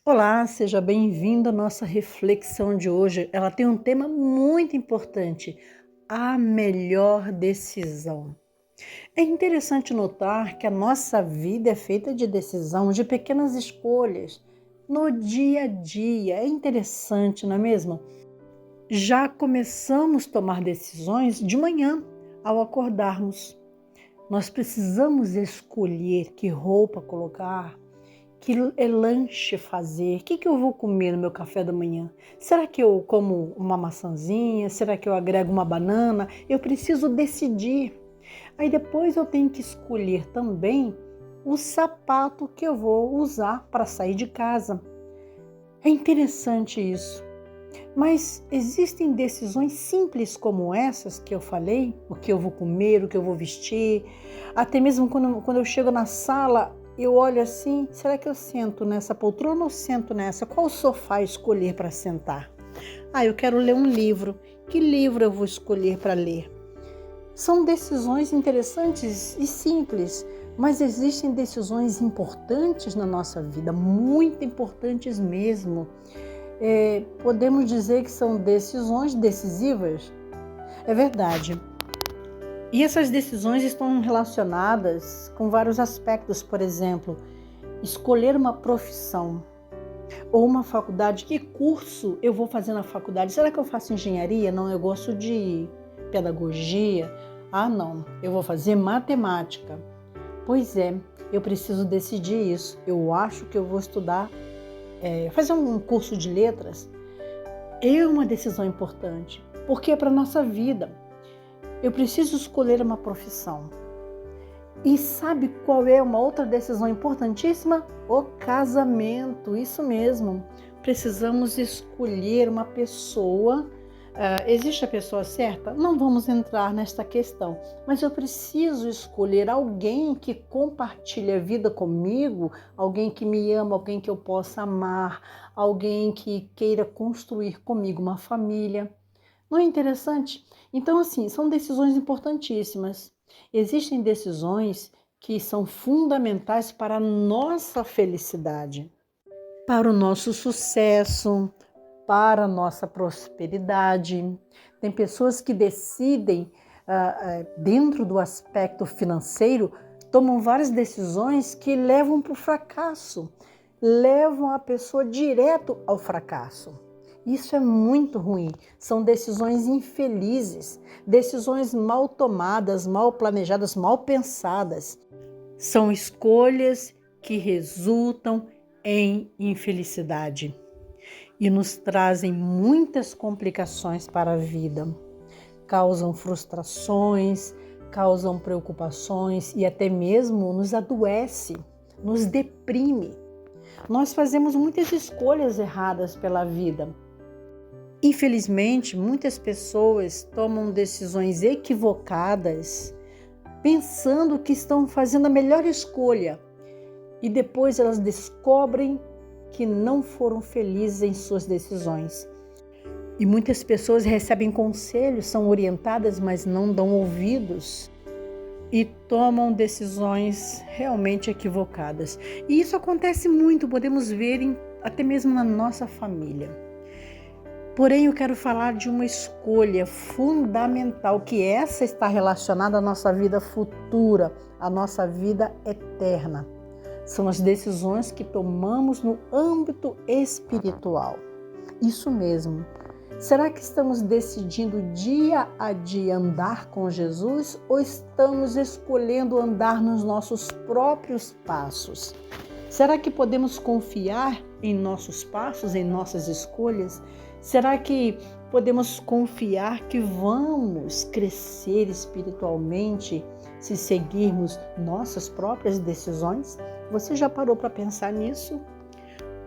Olá, seja bem-vindo à nossa reflexão de hoje. Ela tem um tema muito importante: a melhor decisão. É interessante notar que a nossa vida é feita de decisão, de pequenas escolhas no dia a dia. É interessante, não é mesmo? Já começamos a tomar decisões de manhã ao acordarmos. Nós precisamos escolher que roupa colocar, que lanche fazer, o que eu vou comer no meu café da manhã? Será que eu como uma maçãzinha? Será que eu agrego uma banana? Eu preciso decidir. Aí depois eu tenho que escolher também o sapato que eu vou usar para sair de casa. É interessante isso. Mas existem decisões simples como essas que eu falei, o que eu vou comer, o que eu vou vestir, até mesmo quando eu chego na sala, eu olho assim, será que eu sento nessa poltrona ou sento nessa? Qual sofá escolher para sentar? Eu quero ler um livro. Que livro eu vou escolher para ler? São decisões interessantes e simples, mas existem decisões importantes na nossa vida, muito importantes mesmo. Podemos dizer que são decisões decisivas? É verdade. E essas decisões estão relacionadas com vários aspectos, por exemplo, escolher uma profissão ou uma faculdade. Que curso eu vou fazer na faculdade? Será que eu faço engenharia? Não, eu gosto de pedagogia. Não, eu vou fazer matemática. Pois é, eu preciso decidir isso. Eu acho que eu vou estudar, fazer um curso de letras. É uma decisão importante, porque é para a nossa vida. Eu preciso escolher uma profissão. E sabe qual é uma outra decisão importantíssima? O casamento, isso mesmo. Precisamos escolher uma pessoa. Existe a pessoa certa? Não vamos entrar nesta questão, mas eu preciso escolher alguém que compartilhe a vida comigo, alguém que me ama, alguém que eu possa amar, alguém que queira construir comigo uma família. Não é interessante? Então, assim, são decisões importantíssimas. Existem decisões que são fundamentais para a nossa felicidade, para o nosso sucesso, para a nossa prosperidade. Tem pessoas que decidem, dentro do aspecto financeiro, tomam várias decisões que levam para o fracasso, levam a pessoa direto ao fracasso. Isso é muito ruim, são decisões infelizes, decisões mal tomadas, mal planejadas, mal pensadas. São escolhas que resultam em infelicidade e nos trazem muitas complicações para a vida. Causam frustrações, causam preocupações e até mesmo nos adoece, nos deprime. Nós fazemos muitas escolhas erradas pela vida. Infelizmente, muitas pessoas tomam decisões equivocadas, pensando que estão fazendo a melhor escolha, e depois elas descobrem que não foram felizes em suas decisões. E muitas pessoas recebem conselhos, são orientadas, mas não dão ouvidos e tomam decisões realmente equivocadas. E isso acontece muito, podemos ver até mesmo na nossa família. Porém, eu quero falar de uma escolha fundamental, que essa está relacionada à nossa vida futura, à nossa vida eterna. São as decisões que tomamos no âmbito espiritual. Isso mesmo. Será que estamos decidindo dia a dia andar com Jesus ou estamos escolhendo andar nos nossos próprios passos? Será que podemos confiar em nossos passos, em nossas escolhas? Será que podemos confiar que vamos crescer espiritualmente se seguirmos nossas próprias decisões? Você já parou para pensar nisso?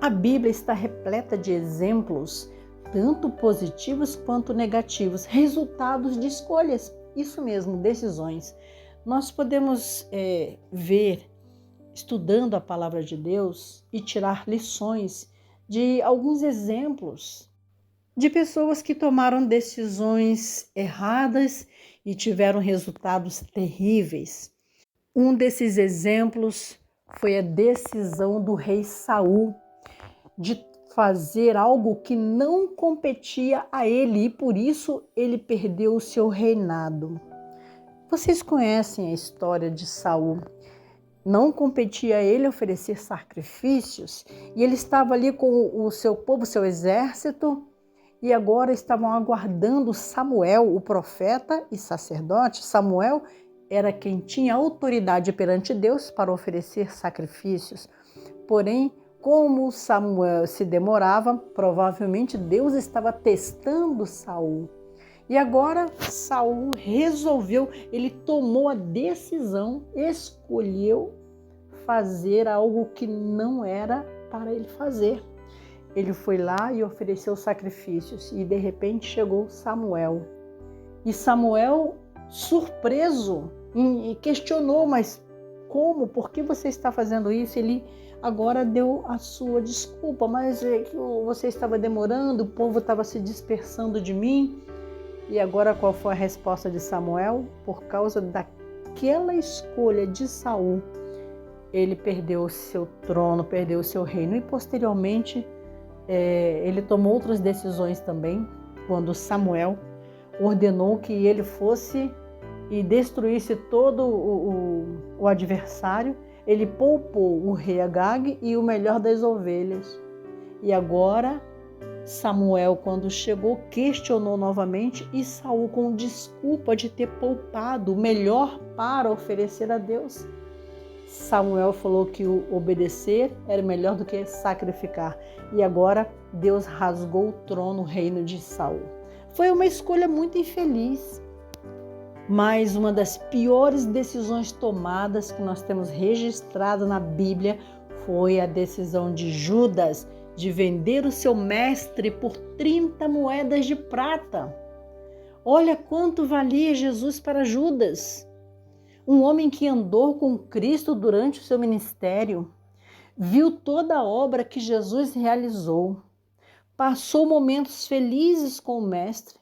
A Bíblia está repleta de exemplos, tanto positivos quanto negativos, resultados de escolhas. Isso mesmo, decisões. Nós podemos ver, estudando a palavra de Deus, e tirar lições de alguns exemplos de pessoas que tomaram decisões erradas e tiveram resultados terríveis. Um desses exemplos foi a decisão do rei Saul. de fazer algo que não competia a ele e por isso ele perdeu o seu reinado. Vocês conhecem a história de Saul. Não competia a ele oferecer sacrifícios e ele estava ali com o seu povo, o seu exército, e agora estavam aguardando Samuel, o profeta e sacerdote. Samuel era quem tinha autoridade perante Deus para oferecer sacrifícios. Porém, como Samuel se demorava, provavelmente Deus estava testando Saul. E agora Saul resolveu, ele tomou a decisão, escolheu fazer algo que não era para ele fazer. Ele foi lá e ofereceu sacrifícios e de repente chegou Samuel. E Samuel, surpreso, questionou, mas como? Por que você está fazendo isso? Ele agora deu a sua desculpa, mas você estava demorando, o povo estava se dispersando de mim. E agora qual foi a resposta de Samuel? Por causa daquela escolha de Saul, ele perdeu o seu trono, perdeu o seu reino e posteriormente ele tomou outras decisões também, quando Samuel ordenou que ele fosse e destruísse todo o adversário. Ele poupou o rei Agag e o melhor das ovelhas. E agora Samuel, quando chegou, questionou novamente e Saul com desculpa de ter poupado o melhor para oferecer a Deus. Samuel falou que o obedecer era melhor do que sacrificar. E agora Deus rasgou o trono, o reino de Saul. Foi uma escolha muito infeliz. Mas uma das piores decisões tomadas que nós temos registrado na Bíblia foi a decisão de Judas de vender o seu mestre por 30 moedas de prata. Olha quanto valia Jesus para Judas. Um homem que andou com Cristo durante o seu ministério, viu toda a obra que Jesus realizou, passou momentos felizes com o mestre,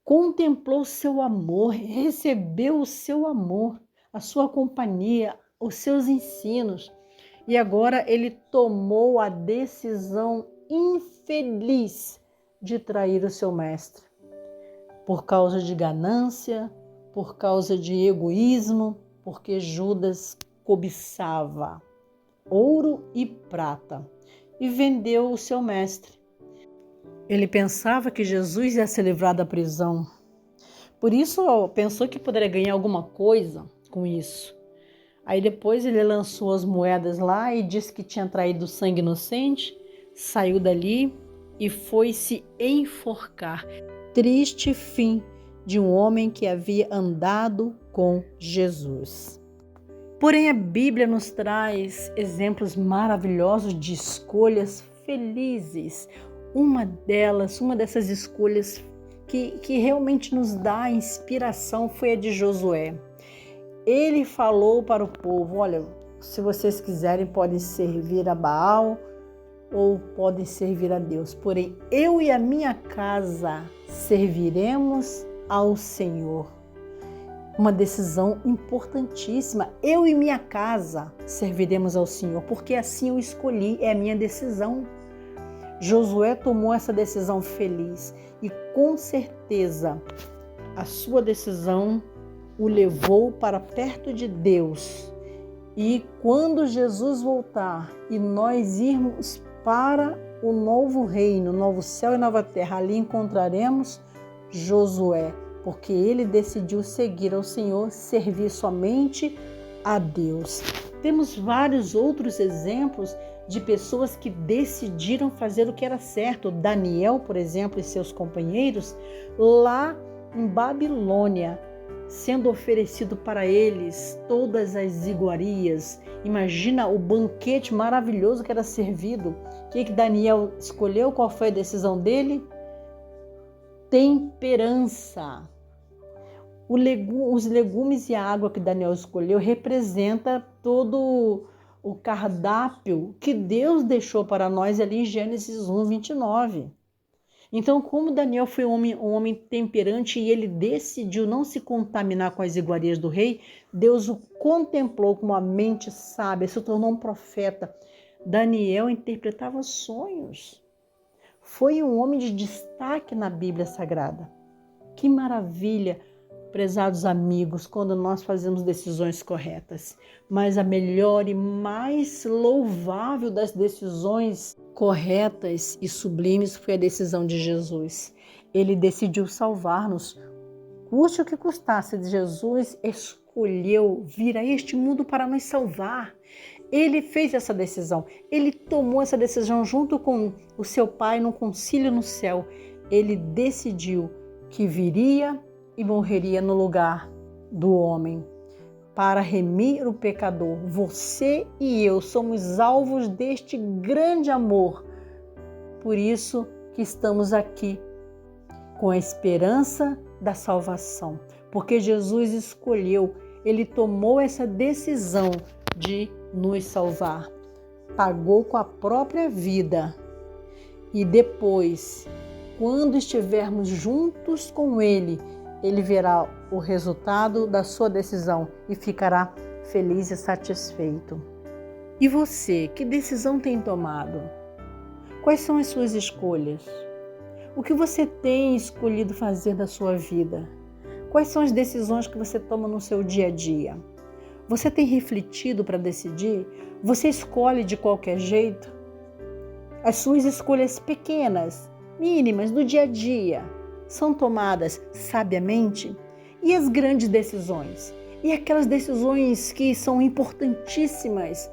contemplou seu amor, recebeu o seu amor, a sua companhia, os seus ensinos. E agora ele tomou a decisão infeliz de trair o seu mestre. Por causa de ganância, por causa de egoísmo, porque Judas cobiçava ouro e prata e vendeu o seu mestre. Ele pensava que Jesus ia se livrar da prisão. Por isso pensou que poderia ganhar alguma coisa com isso. Aí depois ele lançou as moedas lá e disse que tinha traído sangue inocente, saiu dali e foi se enforcar. Triste fim de um homem que havia andado com Jesus. Porém, a Bíblia nos traz exemplos maravilhosos de escolhas felizes. Uma dessas escolhas que realmente nos dá inspiração foi a de Josué. Ele falou para o povo: olha, se vocês quiserem podem servir a Baal ou podem servir a Deus. Porém, eu e a minha casa serviremos ao Senhor. Uma decisão importantíssima. Eu e minha casa serviremos ao Senhor, porque assim eu escolhi, é a minha decisão. Josué tomou essa decisão feliz e com certeza a sua decisão o levou para perto de Deus. E quando Jesus voltar e nós irmos para o novo reino, novo céu e nova terra, ali encontraremos Josué, porque ele decidiu seguir ao Senhor, servir somente a Deus. Temos vários outros exemplos de pessoas que decidiram fazer o que era certo. Daniel, por exemplo, e seus companheiros, lá em Babilônia, sendo oferecido para eles todas as iguarias. Imagina o banquete maravilhoso que era servido. O que Daniel escolheu? Qual foi a decisão dele? Temperança. Os legumes e a água que Daniel escolheu representa todo o cardápio que Deus deixou para nós ali em Gênesis 1, 29. Então, como Daniel foi um homem temperante e ele decidiu não se contaminar com as iguarias do rei, Deus o contemplou com uma mente sábia, se tornou um profeta. Daniel interpretava sonhos. Foi um homem de destaque na Bíblia Sagrada. Que maravilha, prezados amigos, quando nós fazemos decisões corretas. Mas a melhor e mais louvável das decisões corretas e sublimes foi a decisão de Jesus. Ele decidiu salvar-nos, custe o que custasse. Jesus escolheu vir a este mundo para nos salvar. Ele fez essa decisão, ele tomou essa decisão junto com o seu Pai num concílio no céu. Ele decidiu que viria e morreria no lugar do homem para remir o pecador. Você e eu somos alvos deste grande amor. Por isso que estamos aqui com a esperança da salvação, porque Jesus escolheu, ele tomou essa decisão de nos salvar, pagou com a própria vida e depois, quando estivermos juntos com ele, ele verá o resultado da sua decisão e ficará feliz e satisfeito. E você, que decisão tem tomado? Quais são as suas escolhas? O que você tem escolhido fazer da sua vida? Quais são as decisões que você toma no seu dia a dia? Você tem refletido para decidir? Você escolhe de qualquer jeito? As suas escolhas pequenas, mínimas, do dia a dia, são tomadas sabiamente? E as grandes decisões? E aquelas decisões que são importantíssimas,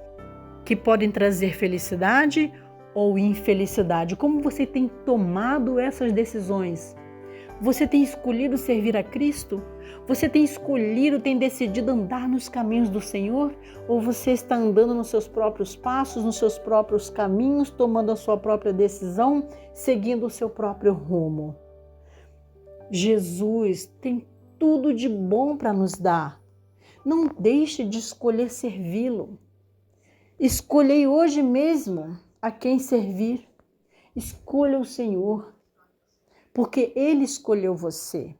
que podem trazer felicidade ou infelicidade? Como você tem tomado essas decisões? Você tem escolhido servir a Cristo? Você tem escolhido, tem decidido andar nos caminhos do Senhor? Ou você está andando nos seus próprios passos, nos seus próprios caminhos, tomando a sua própria decisão, seguindo o seu próprio rumo? Jesus tem tudo de bom para nos dar. Não deixe de escolher servi-lo. Escolhei hoje mesmo a quem servir. Escolha o Senhor, porque Ele escolheu você.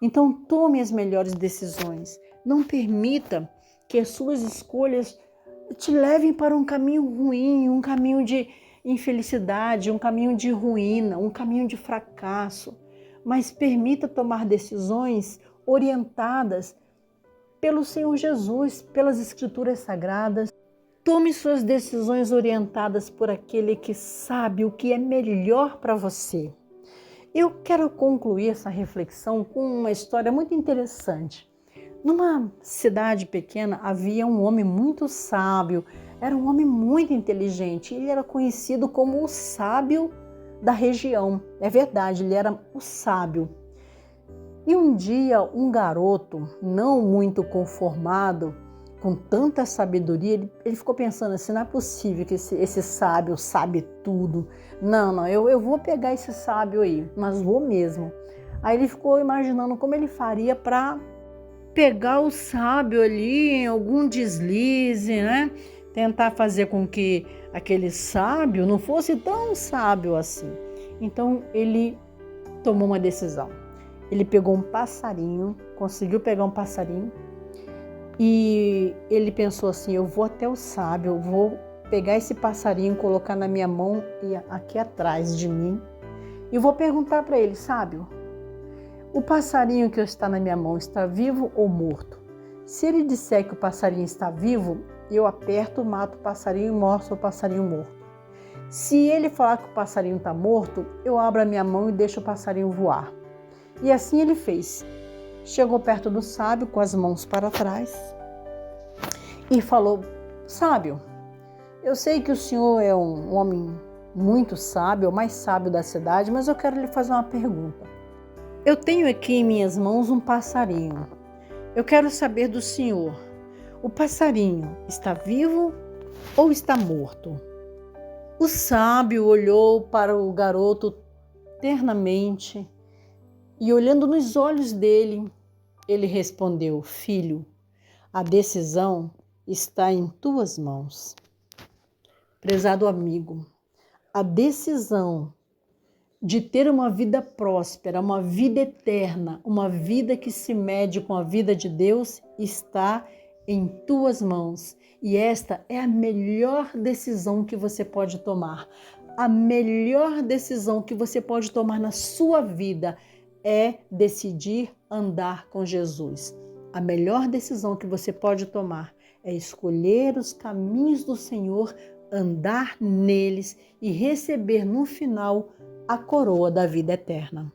Então tome as melhores decisões. Não permita que as suas escolhas te levem para um caminho ruim, um caminho de infelicidade, um caminho de ruína, um caminho de fracasso. Mas permita tomar decisões orientadas pelo Senhor Jesus, pelas Escrituras Sagradas. Tome suas decisões orientadas por aquele que sabe o que é melhor para você. Eu quero concluir essa reflexão com uma história muito interessante. Numa cidade pequena havia um homem muito sábio, era um homem muito inteligente, ele era conhecido como o sábio da região. É verdade, ele era o sábio. E um dia um garoto, não muito conformado, com tanta sabedoria, ele ficou pensando assim, não é possível que esse sábio sabe tudo. Não, eu vou pegar esse sábio aí, mas vou mesmo. Aí ele ficou imaginando como ele faria para pegar o sábio ali em algum deslize, né? Tentar fazer com que aquele sábio não fosse tão sábio assim. Então ele tomou uma decisão. Ele pegou um passarinho, conseguiu pegar um passarinho, e ele pensou assim, eu vou até o sábio, eu vou pegar esse passarinho, colocar na minha mão e aqui atrás de mim, e vou perguntar para ele, sábio, o passarinho que está na minha mão está vivo ou morto? Se ele disser que o passarinho está vivo, eu aperto, mato o passarinho e mostro o passarinho morto. Se ele falar que o passarinho está morto, eu abro a minha mão e deixo o passarinho voar. E assim ele fez. Chegou perto do sábio com as mãos para trás e falou, sábio, eu sei que o senhor é um homem muito sábio, o mais sábio da cidade, mas eu quero lhe fazer uma pergunta. Eu tenho aqui em minhas mãos um passarinho. Eu quero saber do senhor, o passarinho está vivo ou está morto? O sábio olhou para o garoto ternamente e, olhando nos olhos dele, ele respondeu, filho, a decisão está em tuas mãos. Prezado amigo, a decisão de ter uma vida próspera, uma vida eterna, uma vida que se mede com a vida de Deus, está em tuas mãos. E esta é a melhor decisão que você pode tomar. A melhor decisão que você pode tomar na sua vida é decidir andar com Jesus. A melhor decisão que você pode tomar é escolher os caminhos do Senhor, andar neles e receber no final a coroa da vida eterna.